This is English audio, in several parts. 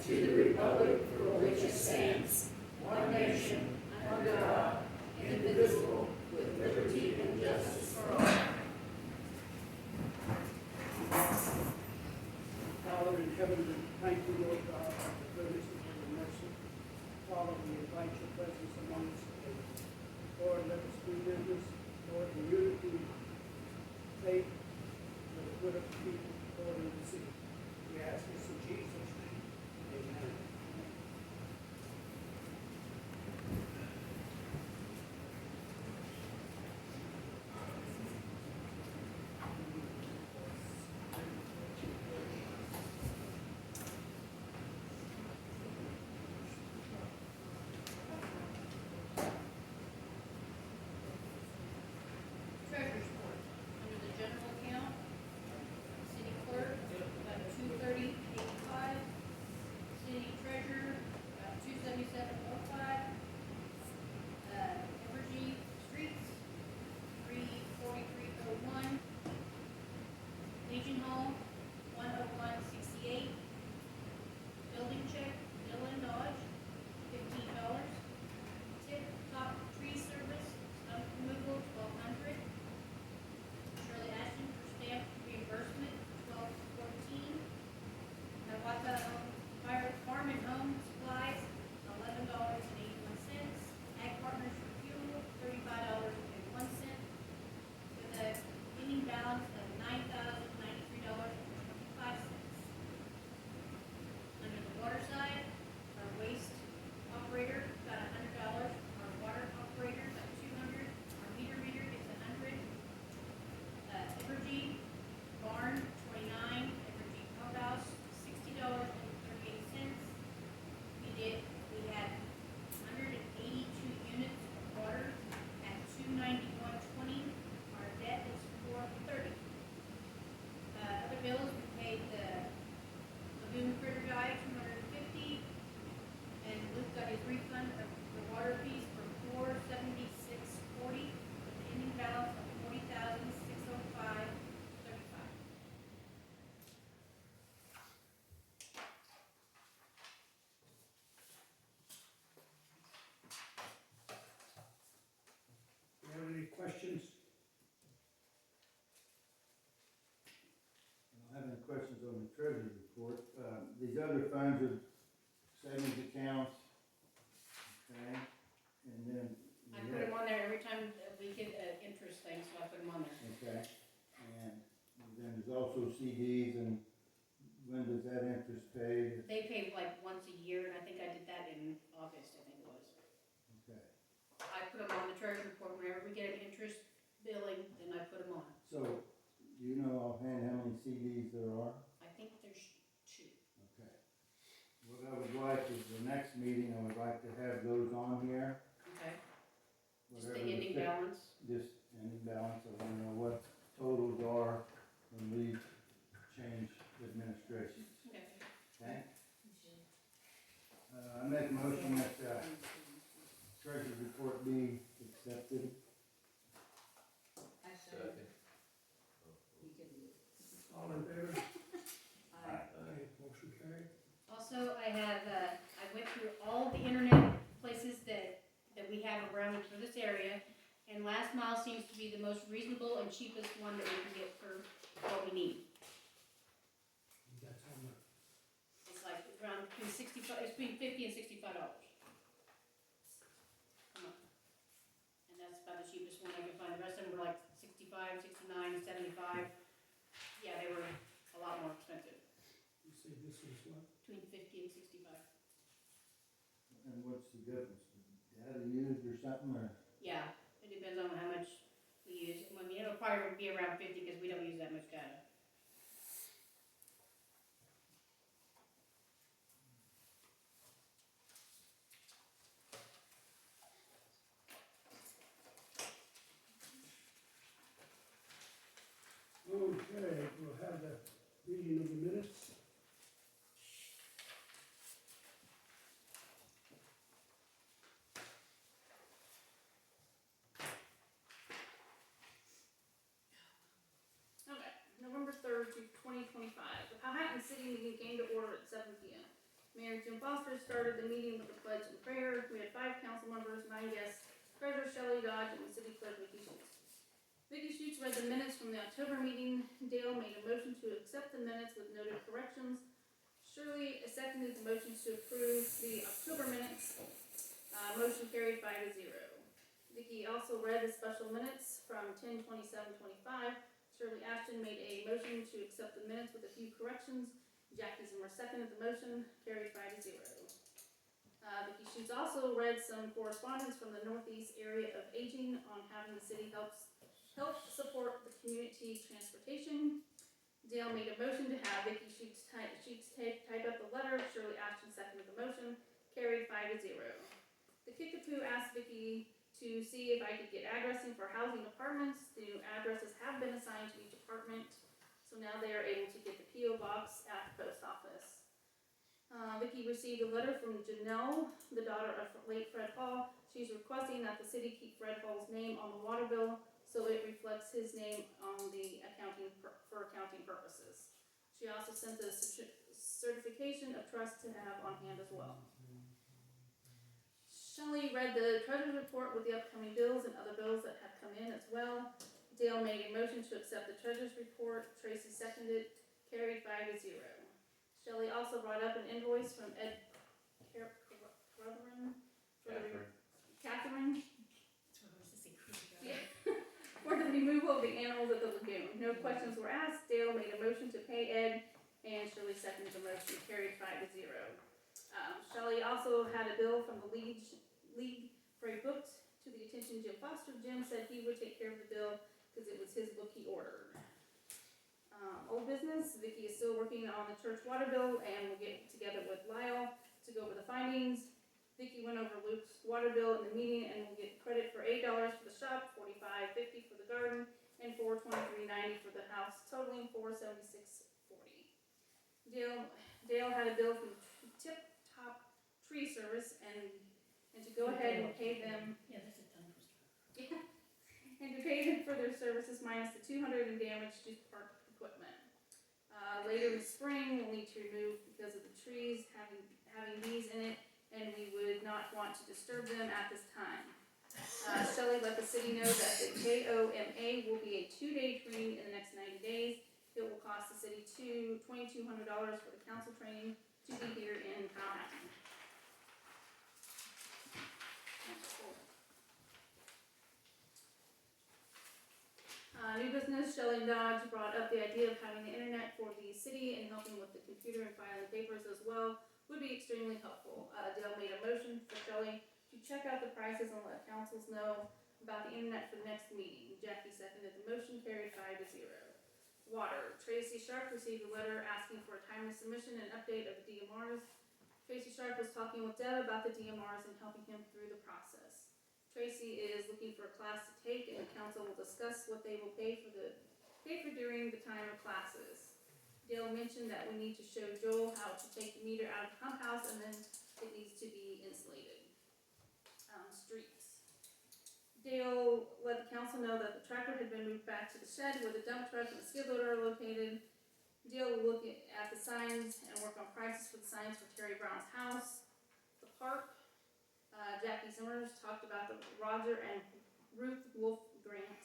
to the republic for which it stands, one nation, under God, indivisible, with liberty and justice for all. Father in heaven, we thank you, Lord God, for the goodness and your mercy. Father, we invite your presence among us today. Lord, let us do business, Lord, in unity, faith, for the good of the people, Lord, in the city. We ask this in Jesus' name. Amen. Treasurer's report, under the general account, city clerk, about $230.85, city treasurer, about $277.05, Evergy Streets, $343.01, Legion Hall, $101.68, building check, Dylan Dodge, $15, Tip Top Tree Service, stump removal, $1,200, Shirley Ashton for stamp reimbursement, $12.14. Powhattan Farm and Home Supplies, $11.81. Ag Partners for fuel, $35.01. With a ending balance of $9,093.25. Under the water side, our waste operator got $100, our water operator got $200, our meter reader gets $100. Evergy barn, $29, Evergy pump house, $60.38. We had 182 units of water at $291.20. Our debt is $430. Other bills, we paid the lagoon critter guy $250, and Luke got his refund of the water fees for $476.40, with an ending balance of $40,605.35. Do you have any questions? I don't have any questions on the treasurer's report. These other funds are savings accounts, okay? And then. I put them on there every time that we get an interest thing, so I put them on there. Okay, and then there's also CDs, and when does that interest pay? They pay like once a year, and I think I did that in August, I think it was. Okay, I put them on the treasury report whenever we get an interest billing, then I put them on. so do you know offhand how many CDs there are? I think there's 2. Okay. What I would like is the next meeting, I would like to have those on here. Okay. Just the Whatever ending fit- balance. Just ending balance, I want to know what totals are when we change administrations, Okay. okay? I make a motion that, treasurer's report be accepted. Second. All in favor? Aye. Okay, motion carried. Also, I have, I went through all the internet places that we have around for this area, and Last Mile seems to be the most reasonable and cheapest one that we can get for what we need. That's how much. It's like around between 65, it's between $50 and $65. And that's about the cheapest one I could find. The rest of them were like 65, 69, 75. Yeah, they were a lot more expensive, You say this was what? between 50 and 65. And what's the difference? Data used or something, or? Yeah, it depends on how much we use. I mean, it'll probably be around 50 because we don't use that much data. Okay, we'll have the reading of the minutes. Jim Foster started the meeting with a pledge and prayer. We had 5 council members, 9 guests, Treasurer Shelley Dodge, and the city clerk Vicky Schutz. Vicky Schutz read the minutes from the October meeting. Dale made a motion to accept the minutes with noted corrections. Shirley seconded the motion to approve the October minutes. Motion carried 5-0. Vicky also read the special minutes from 10/27/25. Shirley Ashton made a motion to accept the minutes with a few corrections. Jackie Zimmer seconded the motion, carried 5-0. Vicky Schutz also read some correspondence from the Northeast Area of Aging on having the city help support the community transportation. Dale made a motion to have Vicky Schutz type up the letter. Shirley Ashton seconded the motion, carried 5-0. The Kickapoo asked Vicky to see if I could get addressing for housing apartments. The new addresses have been assigned to each apartment, so now they are able to get the P.O. box at the post office. Vicky received a letter from Janelle, the daughter of late Fred Hall. She's requesting that the city keep Fred Hall's name on the water bill so it reflects his name on the for accounting purposes. She also sent a certification of trust to have on hand as well. Shelley read the treasurer's report with the upcoming bills and other bills that have come in as well. Dale made a motion to accept the treasurer's report. Tracy seconded, carried 5-0. Shelley also brought up an invoice from Catherine. Yeah. For the removal of the animals at the lagoon. No questions were asked. Dale made a motion to pay Ed, and Shirley seconded the motion, carried 5-0. Shelley also had a bill from the league for a book to the attention of Jim Foster. Jim said he would take care of the bill because it was his book he ordered. Old business, Vicky is still working on the church water bill, and we'll get together with Lyle to go over the findings. Vicky went over Luke's water bill in the meeting, and we'll get credit for $8 for the shop, $45.50 for the garden, and $423.90 for the house, totaling $476.40. Dale had a bill from Tip Top Tree Service, and to go ahead and pay them. Yeah, that's a tongue twister. Yeah, and to pay them for their services minus the $200 in damage to park equipment. Later in the spring, we'll need to remove because of the trees having bees in it, and we would not want to disturb them at this time. Shelley let the city know that the KOMA will be a 2-day training in the next 90 days. It will cost the city $2,200 for the council training to be here in Powhattan. New business, Shelley Dodge brought up the idea of having the internet for the city and helping with the computer and filing papers as well would be extremely helpful. Dale made a motion for Shelley to check out the prices and let councils know about the internet for the next meeting. Jackie seconded the motion, carried 5-0. Water, Tracy Sharp received a letter asking for a timely submission and update of the DMRs. Tracy Sharp was talking with Deb about the DMRs and helping him through the process. Tracy is looking for a class to take, and the council will discuss what they will pay for during the time of classes. Dale mentioned that we need to show Joel how to take the meter out of the pump house, and then it needs to be insulated. Streets. Dale let the council know that the tractor had been moved back to the shed where the dump truck and the skid loader are located. Dale will look at the signs and work on prices for the signs for Terry Brown's house. The park. Jackie Zimmer talked about the Roger and Ruth Wolf grant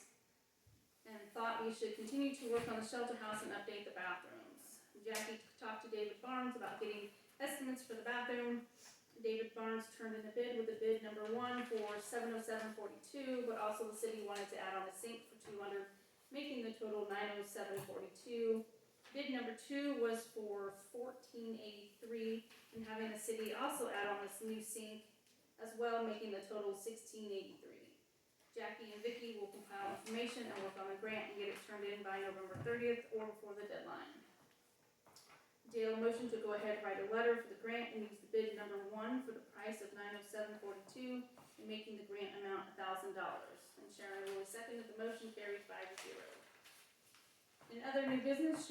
and thought we should continue to work on the shelter house and update the bathrooms. Jackie talked to David Barnes about getting estimates for the bathroom. David Barnes turned in a bid with the bid number 1 for $707.42, but also the city wanted to add on a sink for $200, making the total $907.42. Bid number 2 was for $1483, and having the city also add on this new sink as well, making the total $1683. Jackie and Vicky will compile information and work on the grant and get it turned in by November 30th or before the deadline. Dale motioned to go ahead and write a letter for the grant and use the bid number 1 for the price of $907.42 and making the grant amount $1,000. And Sharon Lewis seconded the motion, carried 5-0. In other new business,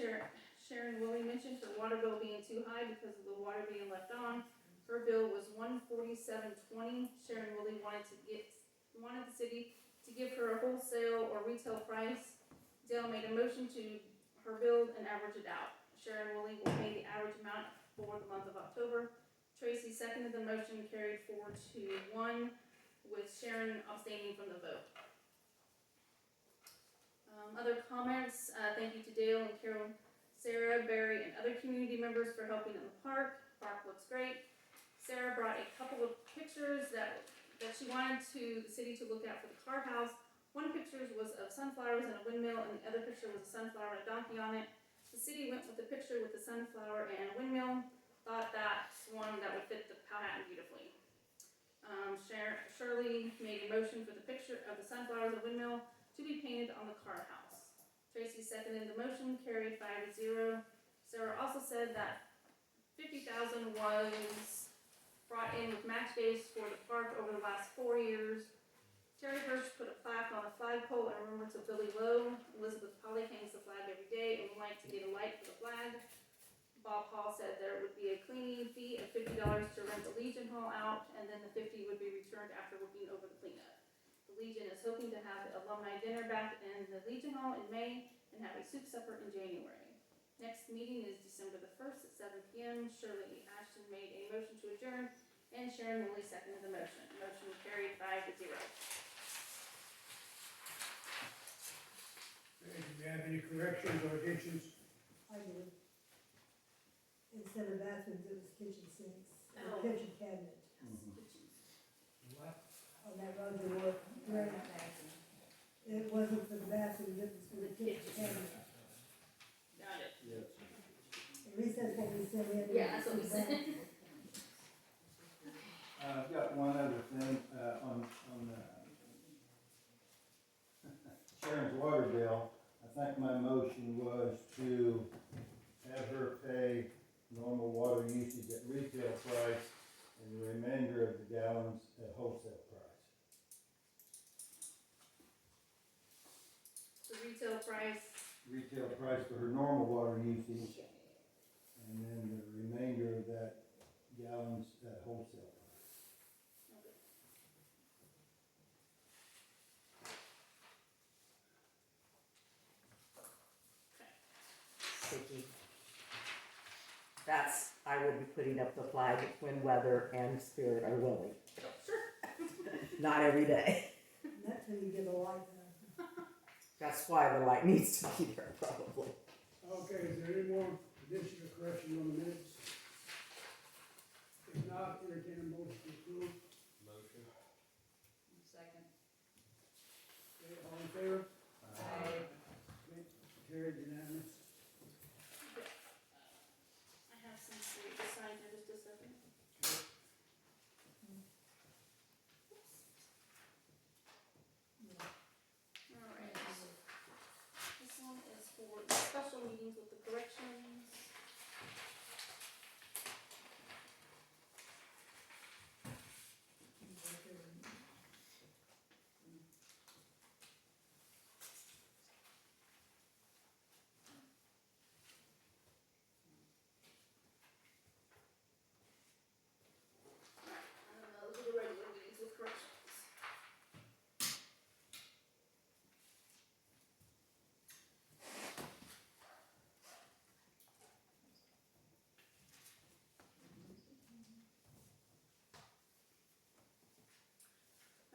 Sharon Willie mentioned her water bill being too high because of the water being left on. Her bill was $147.20. Sharon Willie wanted the city to give her a wholesale or retail price. Dale made a motion to her bill and average it out. Sharon Willie will pay the average amount for the month of October. Tracy seconded the motion, carried 4-1, with Sharon abstaining from the vote. Other comments, thank you to Dale and Carol, Sarah, Barry, and other community members for helping in the park. Park looks great. Sarah brought a couple of pictures that she wanted the city to look at for the car house. One picture was of sunflowers and a windmill, and the other picture was a sunflower and a donkey on it. The city went with the picture with the sunflower and windmill, thought that's one that would fit the Powhatan beautifully. Shirley made a motion for the picture of the sunflowers and windmill to be painted on the car house. Tracy seconded the motion, carried 5-0. Sarah also said that $50,000 was brought in with match days for the park over the last 4 years. Terry Hirsch put a plaque on a flagpole in remembrance of Billy Lowe. Elizabeth Polly hangs the flag every day and would like to get a light for the flag. Bob Hall said there would be a cleaning fee of $50 to rent the Legion Hall out, and then the $50 would be returned after looking over the cleanup. The Legion is hoping to have the alumni dinner back in the Legion Hall in May and have a soup supper in January. Next meeting is December the 1st at 7 p.m. Shirley Ashton made a motion to adjourn, and Sharon Woolley seconded the motion. Motion carried 5-0. Okay, do we have any corrections or additions? I do. Instead of bathrooms, it was kitchen sinks, Oh. or kitchen cabinet, What? on that Roger work. It wasn't for the bathrooms, it was for the kitchen cabinet. Got it. Yes. At least that's what we said in. Yeah, that's what we said. I've got one other thing, on Sharon's water bill. I think my motion was to have her pay normal water usage at retail price and the remainder of the gallons at wholesale price. The retail price. Retail price for her normal water usage, and then the remainder of that gallons at wholesale price. Vicky. That's, I will be putting up the flag when weather and spirit are willing. Not every day. And that's when you get a light done. That's why the light needs to be there probably. Okay, is there any more addition or correction on the minutes? If not, entertain a motion to approve. Motion. Second. Okay, all in favor? Okay, carried unanimous. I have some for you to sign here just a second. Alright. This one is for the special meetings with the corrections. Those are the regular meetings with corrections.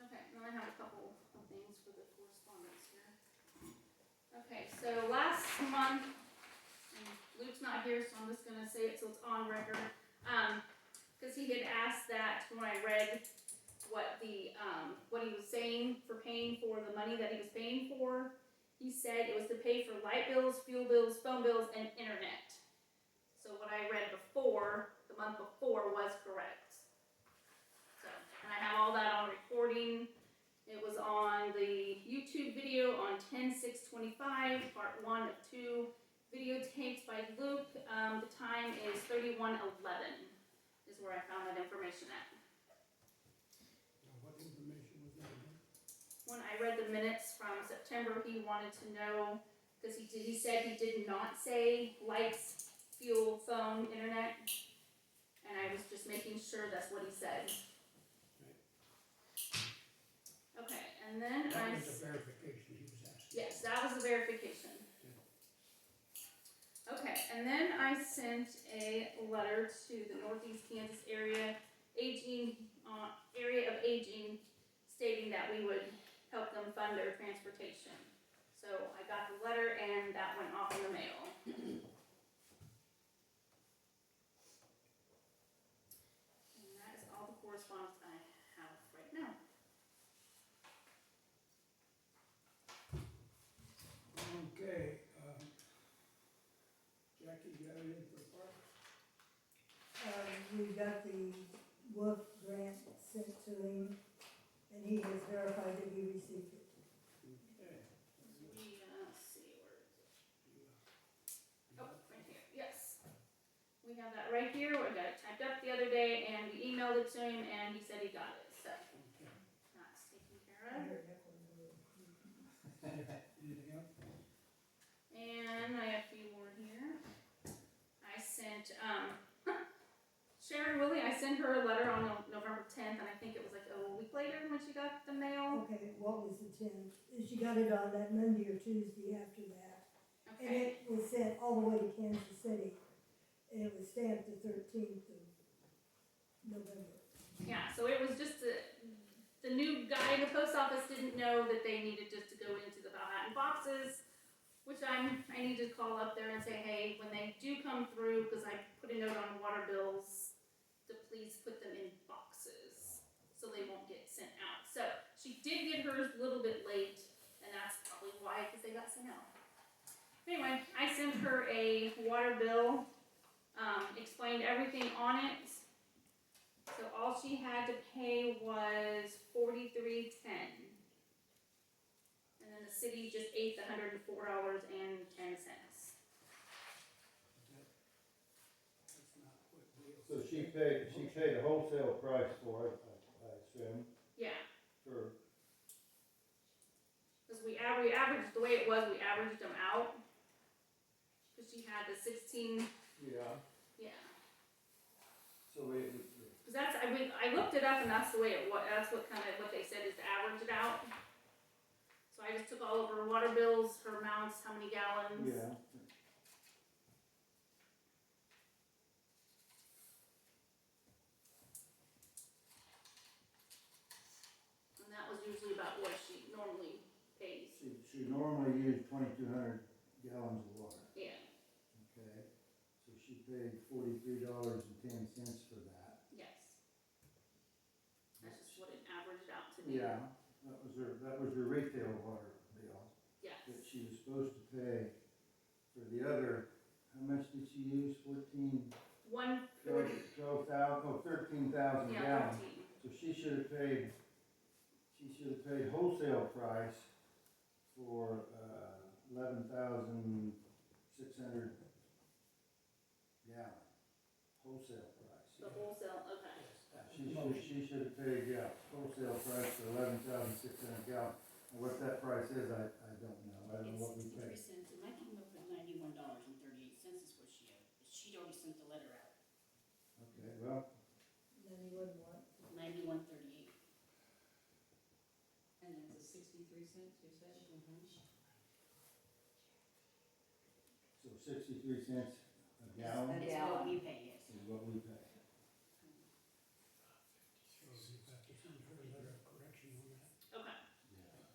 Okay, now I have a couple of things for the correspondence here. Okay, so last month, and Luke's not here, so I'm just gonna say it so it's on record. Cause he had asked that when I read what what he was saying for paying for the money that he was paying for, he said it was to pay for light bills, fuel bills, phone bills, and internet. So what I read before, the month before, was correct. So, and I have all that on recording. It was on the YouTube video on 10/6/25, part 1 of 2 videotapes by Luke. The time is 31:11 is where I found that information at. Now, what information was that again? When I read the minutes from September, he wanted to know, because he said he did not say lights, fuel, phone, internet, and I was just making sure that's what he said. Okay, and then That was the verification he was asking. yes, that was the verification. Okay, and then I sent a letter to the Northeast Kansas area area of aging, stating that we would help them fund their transportation. So I got the letter and that went off in the mail. And that is all the correspondence I have right now. Okay, Jackie, you got anything for the park? We got the WOOF grant sent to him, and he has verified that he received it. Okay. Let's see, where is it? Oh, right here, yes. We have that right here, we got it typed up the other day, and we emailed it to him, and he said he got it, so Okay. that's taken care I of. heard that one go. Anything else? And I have a few more here. I sent, Sharon Willie, I sent her a letter on November 10th, and I think it was like a week later when she got the mail. Okay, what was the 10th? She got it on that Monday or Tuesday after that. And Okay, it was sent all the way to Kansas City. And it was stamped the 13th of November. yeah, so it was just the new guy in the post office didn't know that they needed just to go into the Powhattan boxes, which I need to call up there and say, hey, when they do come through, because I put a note on water bills, to please put them in boxes, so they won't get sent out. So, she did get hers a little bit late, and that's probably why, because they got sent out. Anyway, I sent her a water bill, explained everything on it. So all she had to pay was $43.10. And then the city just ate the $104.10. That's not what Bill So said. she paid a wholesale price for it, I assume, Yeah, for, because we averaged, the way it was, we averaged them out. Because she had the 16, yeah, yeah. so we, Because that's, I looked it up and that's the way it was, that's what kind of, what they said is to average it out. So I just took all of her water bills, her amounts, how many gallons. yeah. And that was usually about what she normally pays. She normally used 2,200 gallons of water, Yeah, okay? So she paid $43.10 for that. yes. That's just what it averaged out to be. Yeah, that was her retail water bill Yes. that she was supposed to pay for the other, how much did she use? 140, 13,000 yeah, gallons. 13. So she should have paid wholesale price for 11,600 gallon, wholesale price. The wholesale, okay. She should have paid, wholesale price for 11,600 gallon. And what that price is, I don't know. I don't know what we It's 63 paid. cents, and I came up with $91.38 is what she owed. She'd already sent the letter out, Okay, well, Then he wouldn't want. $91.38. And it's a 63 cents, you said? so 63 cents a gallon It's what we pay, yes. is what we pay. So you have to send her a letter of correction on that. Okay, Yeah.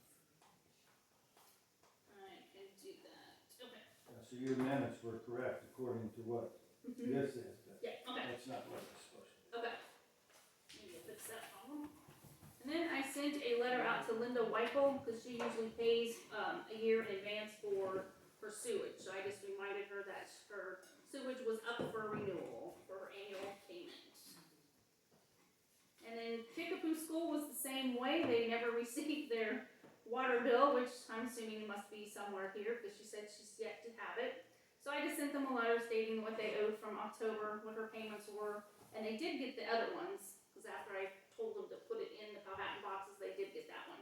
I can do that. Okay. So your minutes were correct according to what this is, but Yeah, okay. that's not what it's supposed to be. Okay. Maybe I'll fix that problem. And then I sent a letter out to Linda Weichel, because she usually pays a year in advance for her sewage. So I just reminded her that her sewage was up for renewal for her annual payment. And then Kickapoo School was the same way. They never received their water bill, which I'm assuming must be somewhere here, because she said she's yet to have it. So I just sent them a letter stating what they owed from October, what her payments were, and they did get the other ones, because after I told them to put it in the Powhattan boxes, they did get that one.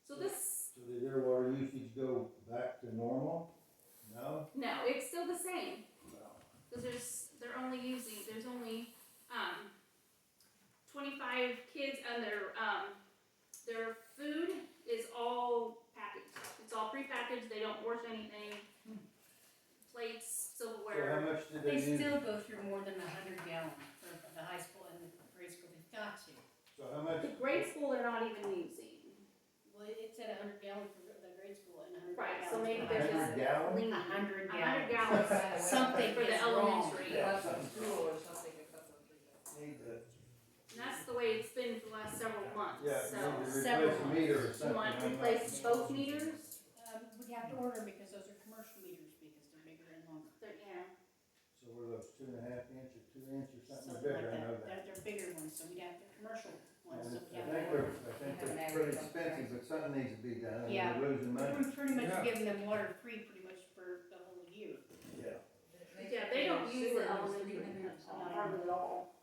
So this, So did their water usage go back to normal? No? no, it's still the same, No. because there's only 25 kids, and their food is all packaged. It's all prepackaged, they don't wash anything. Plates, So how silverware, do They they use? still go through more than 100 gallons for the high school and the grade school, they've got to. So how much, The grade school they're not even using. Well, it said 100 gallons for the grade school and 100 Right, gallons so for maybe the there's high just $100 gallons? lean. 100 100 gallons. gallons. Something For the is wrong. elementary. Yeah, From something. school or something, a couple of things. Need to, And that's the way it's been for the last several months, yeah, so. need to several replace a meter or Do you something. want to I'm not- replace both meters? We have to order because those are commercial meters because they're bigger and longer. Yeah. So were those 2.5 inch or 2 inch or something Something bigger, like I know that. that. They're bigger ones, so we'd have the commercial ones, And so we I have think to order. they're pretty expensive, but something needs to be done, and Yeah. we're losing money. We're pretty much Yeah. giving them water free pretty much for the whole year. Yeah. Yeah, they don't use the elementary hardly at all.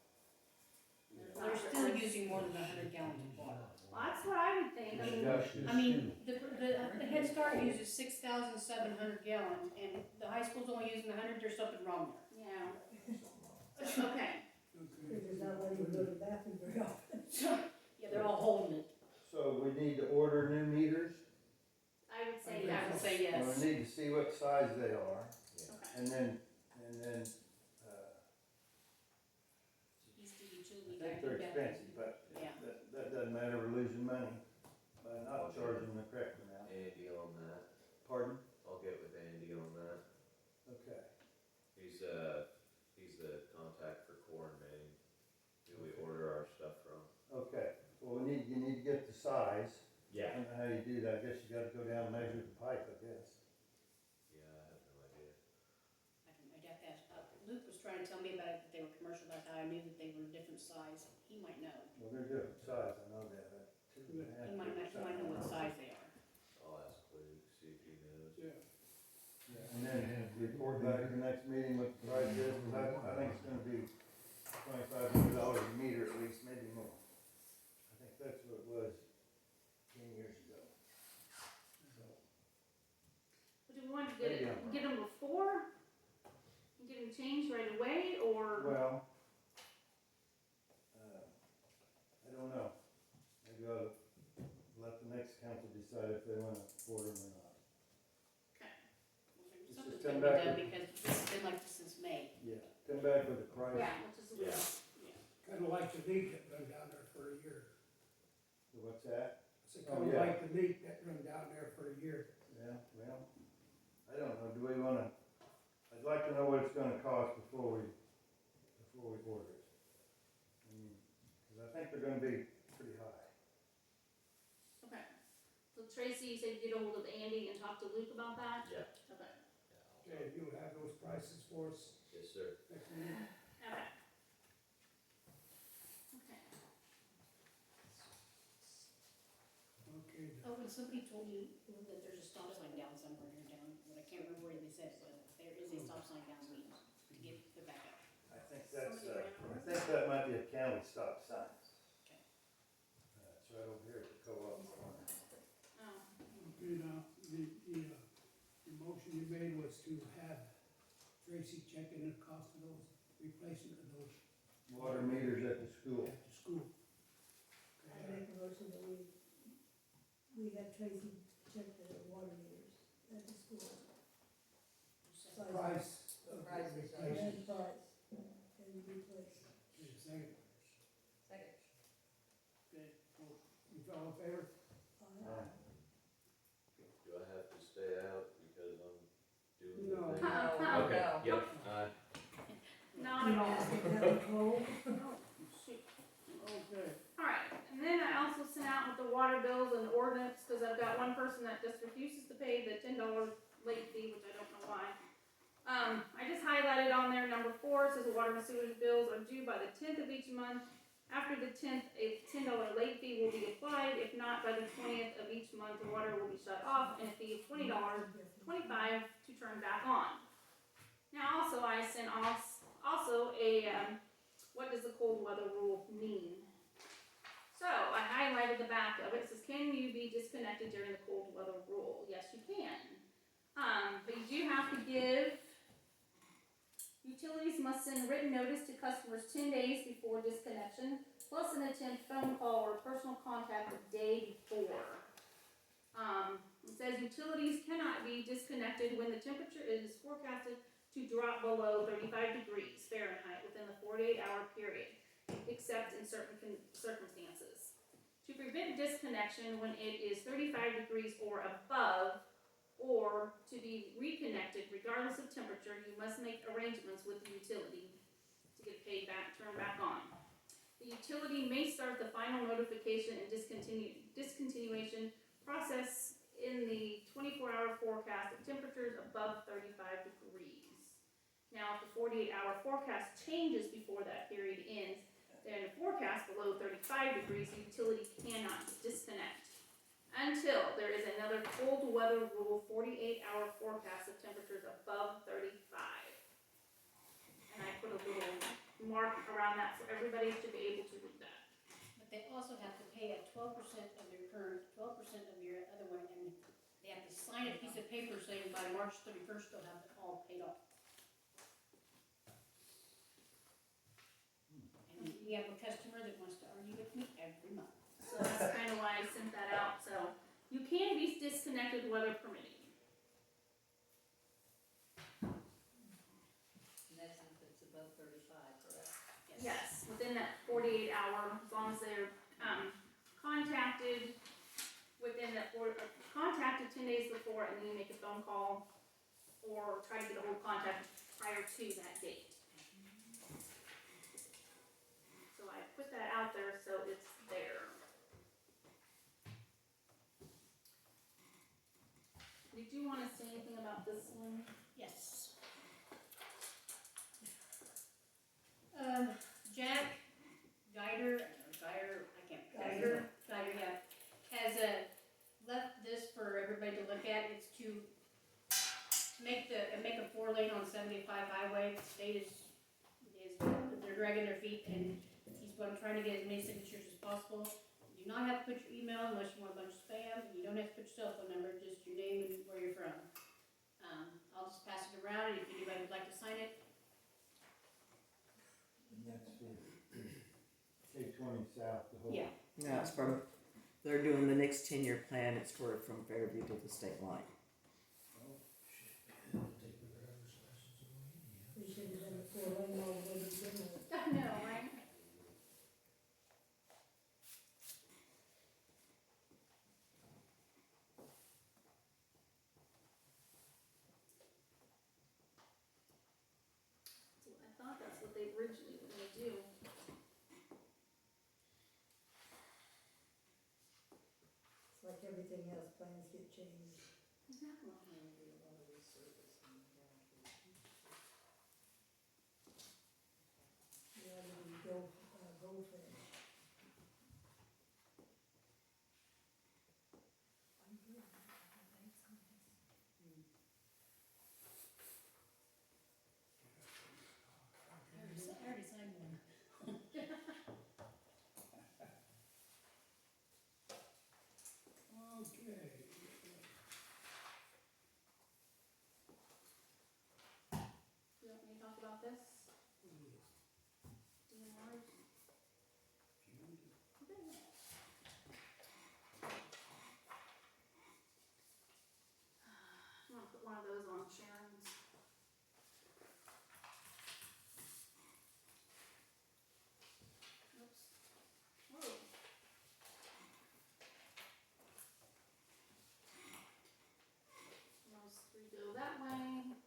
They're still using more than 100 gallons of water. Well, that's what I would think, I mean, the Head Start uses 6,700 gallons, and the high school's only using 100, there's something wrong there. yeah. Okay, Because there's not letting you go to the bathroom very often. Yeah, they're all holding it. So we need to order new meters, I would say I yes. would say and yes. we need to see what size they are, Okay. and then, He's the I utility think guy. they're Yeah. expensive, but Yeah. that doesn't matter, we're losing money by not charging the correct amount. Andy on that. Pardon? I'll get with Andy on that. Okay. He's the contact for Core and Main, who we order our stuff from. Okay, well, you need to get the size. I Yeah. don't know how you do that, I guess you gotta go down and measure the pipe, I guess. Yeah, I have no idea. I'd have to ask, Luke was trying to tell me about it, that they were commercial, that's how I knew that they were a different size. He might know. Well, they're different size, I know that, 2.5. He might know what size they are. I'll ask Luke, see if he knows. Yeah. Yeah, and then report back at the next meeting what the price is, 'cause I think it's gonna be $2,500 a meter at least, maybe more. I think that's what it was 10 years ago. So, Do we want to Maybe I'm wrong. get them before? And get them changed right away, or? well, I don't know. Maybe I ought to let the next council decide if they wanna order them or not. Something's just gonna come be back done with- because this has been like this since May. Yeah, come back with the price. Yeah, which is. Yeah. Kinda like the leak that run down there for a year. What's that? It's Oh, kinda yeah. like the leak that run down there for a year. Yeah, well, I don't know, do we wanna, I'd like to know what it's gonna cost before we order it. I mean, 'cause I think they're gonna be pretty high. Okay. So Tracy, you said you get ahold of Andy and talk to Luke about that? Yeah. Okay. Yeah. Okay, you'll have those prices for us Yes, sir. next meeting. Okay. Okay. Okay, Oh, and somebody told me that there's a stop sign down somewhere here in town, but I can't remember where they said it, but there is a stop sign down Sweet to get the back up. I think that's, Somebody ran over. I think that might be a county stop sign. Okay. It's right over here at the co-op corner. Oh, okay, now, the motion you made was to have Tracy check in the cost of those, replacement of those Water meters at the school. at the school. I Okay, make a motion that we have Tracy check the water meters at the school. Size price of the Price is replacement. and price, and replace. Okay, second, Second. okay, you all in favor? Aye. Do I have to stay out because I'm doing No. the thing? Uh-uh. Okay, No. yep, not at all. Nicole? Oh, shoot. Okay. Alright, and then I also sent out with the water bills and ordinance, cause I've got one person that just refuses to pay the $10 late fee, which I don't know why. I just highlighted on there, number 4, it says the water and sewage bills are due by the 10th of each month. After the 10th, a $10 late fee will be applied, if not by the 20th of each month, the water will be shut off, and a fee of $20, $25 to turn back on. Now also I sent off, also a, what does the cold weather rule mean? So I highlighted the back of it. It says, can you be disconnected during the cold weather rule? Yes, you can. But you do have to give, utilities must send written notice to customers 10 days before disconnection, plus an attempt phone call or personal contact the day before. It says utilities cannot be disconnected when the temperature is forecasted to drop below 35 degrees Fahrenheit within the 48-hour period, except in certain circumstances. To prevent disconnection when it is 35 degrees or above, or to be reconnected regardless of temperature, you must make arrangements with the utility to get paid back, turned back on. The utility may start the final notification and discontinuation process in the 24-hour forecast at temperatures above 35 degrees. Now, if the 48-hour forecast changes before that period ends, then a forecast below 35 degrees, the utility cannot disconnect until there is another cold weather rule 48-hour forecast of temperatures above 35. And I put a little mark around that so everybody should be able to read that. But they also have to pay at 12% of their current, 12% of your other one, and they have to sign a piece of paper saying by March 31st they'll have it all paid off. And we have a customer that wants to argue with me every month. So that's kind of why I sent that out. So you can be disconnected weather permitting. And that's if it's above 35, correct? Yes, within that 48-hour, as long as they're contacted within that contacted 10 days before, and then you make a phone call or try to get a hold of contact prior to that date. So I put that out there so it's there. Did you want to say anything about this one? Yes. Jack Geiger, I can't. Geiger, yeah, has left this for everybody to look at. It's to make a 4-lane on 75 highway. The state is they're dragging their feet, and he's trying to get as many signatures as possible. You do not have to put your email unless you want a bunch of spam. You don't have to put your cell phone number, just your name and where you're from. I'll just pass it around, and if anybody would like to sign it. And that's for K-20 South, the whole. Yeah. No, it's from, they're doing the next 10-year plan, it's from Fairview to the state line. We should have done a 4-lane all the way to begin with. I know, right? So I thought that's what they originally were gonna do. It's like everything else, plans get changed. Exactly. Yeah, we go, goldfish. I already signed one. Okay. You want me to talk about this? DNRs? Okay. I'm gonna put one of those on Sharon's. Oops. Whoa. Those three go that way.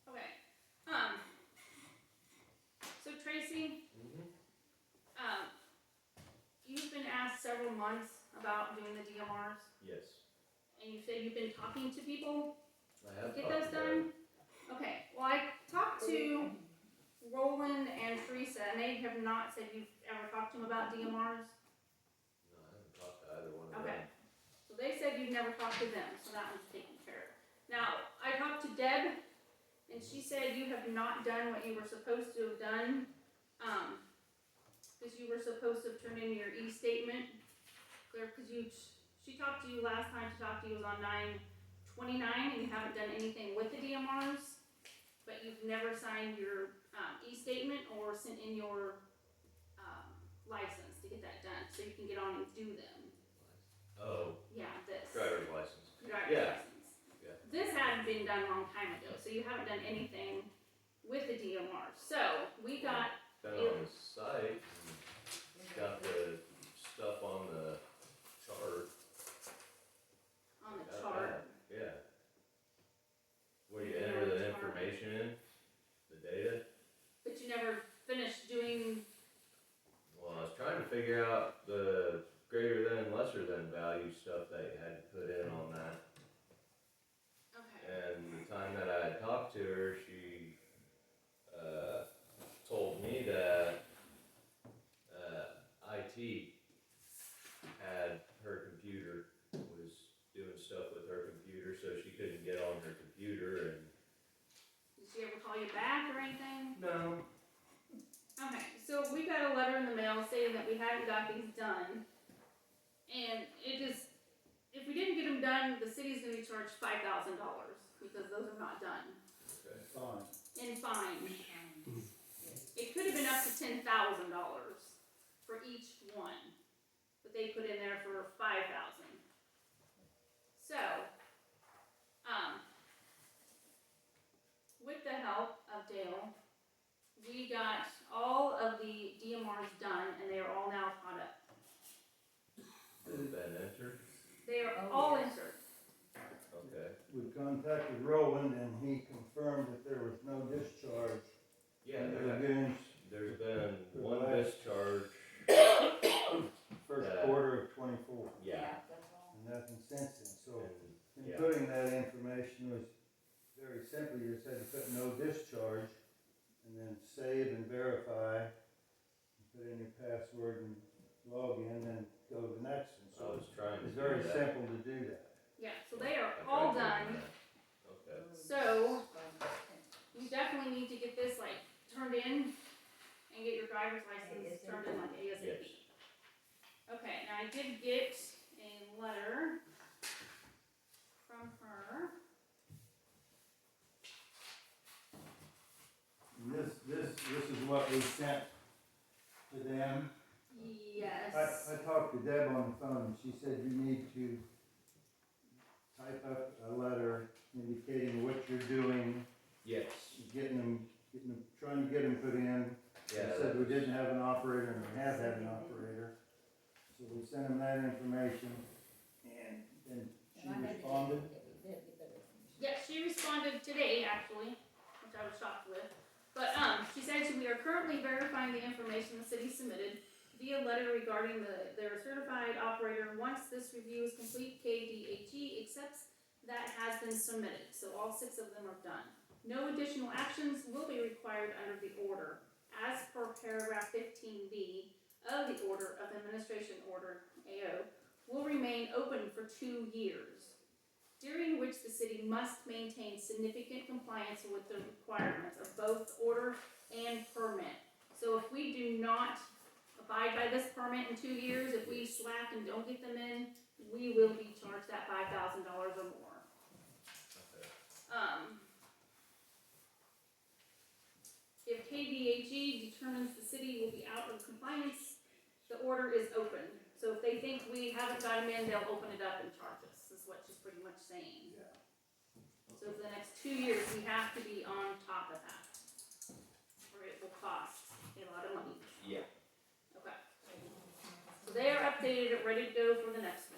Okay. So Tracy, you've been asked several months about doing the DMRs, Yes, and you said you've been talking to people I to have get talked those to them. done? Okay, well, I talked to Roland and Teresa, and they have not said you've ever talked to them about DMRs. No, I haven't talked to either one of Okay. them. So they said you've never talked to them, so that one's taken care of. Now, I talked to Deb, And she said you have not done what you were supposed to have done, cause you were supposed to have turned in your e-statement. Cause she talked to you last time, she talked to you was on 9/29, and you haven't done anything with the DMRs. But you've never signed your, e-statement or sent in your, license to get that done, so you can get on and do them. Oh, Yeah, this. driver's license. Driver's Yeah. license. Yeah. This hadn't been done a long time ago, so you haven't done anything with the DMR. So we got, Been on the site, and got the stuff on the chart. on the Got chart, that, yeah. Where you enter the information in, the data. but you never finished doing, Well, I was trying to figure out the greater than, lesser than value stuff that you had to put in on that. okay, And the time that I had talked to her, she, told me that, IT had her computer, was doing stuff with her computer, so she couldn't get on her computer and. did she ever call you back or anything? No. Okay, so we got a letter in the mail saying that we hadn't got these done. And it just, if we didn't get them done, the city's gonna be charged $5,000 because those are not done. Okay. Fine. In fines. It could have been up to $10,000 for each one, but they put in there for $5,000. So, with the help of Dale, we got all of the DMRs done, and they are all now caught up. Has it been entered? They are Oh, all yes. entered. Okay. We contacted Roland and he confirmed that there was no discharge. Yeah, There's there's been For one the last- discharge. first Yeah. quarter of 24, Yeah. That's all. and nothing since then. So And, yeah. inputting that information was very simple. You just had to put no discharge and then save and verify. Put in your password and log in, then go to the next one. I So was trying to it's do very that. simple to do that. Yeah, so they are I all tried doing done. that. Okay. So, you definitely need to get this like turned in and get your driver's license turned in like ASAP. Yes. Okay, now I did get a letter from her. And this is what we sent to them. Yes. I talked to Deb on the phone and she said you need to type up a letter indicating what you're doing, Yes. trying to get them put in. Yeah. They said we didn't have an operator and we have had an operator. So we sent them that information and then she responded. Yeah, she responded today, actually, which I was shocked with. But, she said we are currently verifying the information the city submitted via letter regarding their certified operator. Once this review is complete, KDHE accepts that has been submitted. So all 6 of them are done. No additional actions will be required under the order. As per paragraph 15B of the Order of Administration Order, AO, will remain open for 2 years, during which the city must maintain significant compliance with the requirements of both order and permit. So if we do not abide by this permit in 2 years, if we slack and don't get them in, we will be charged that $5,000 or more. Okay. If KDHE determines the city will be out of compliance, the order is open. So if they think we haven't got them in, they'll open it up and charge us, is what she's pretty much saying. Yeah. So for the next 2 years, we have to be on top of that, or it will cost a lot of money. Yeah. Okay. So they are updated, ready to go for the next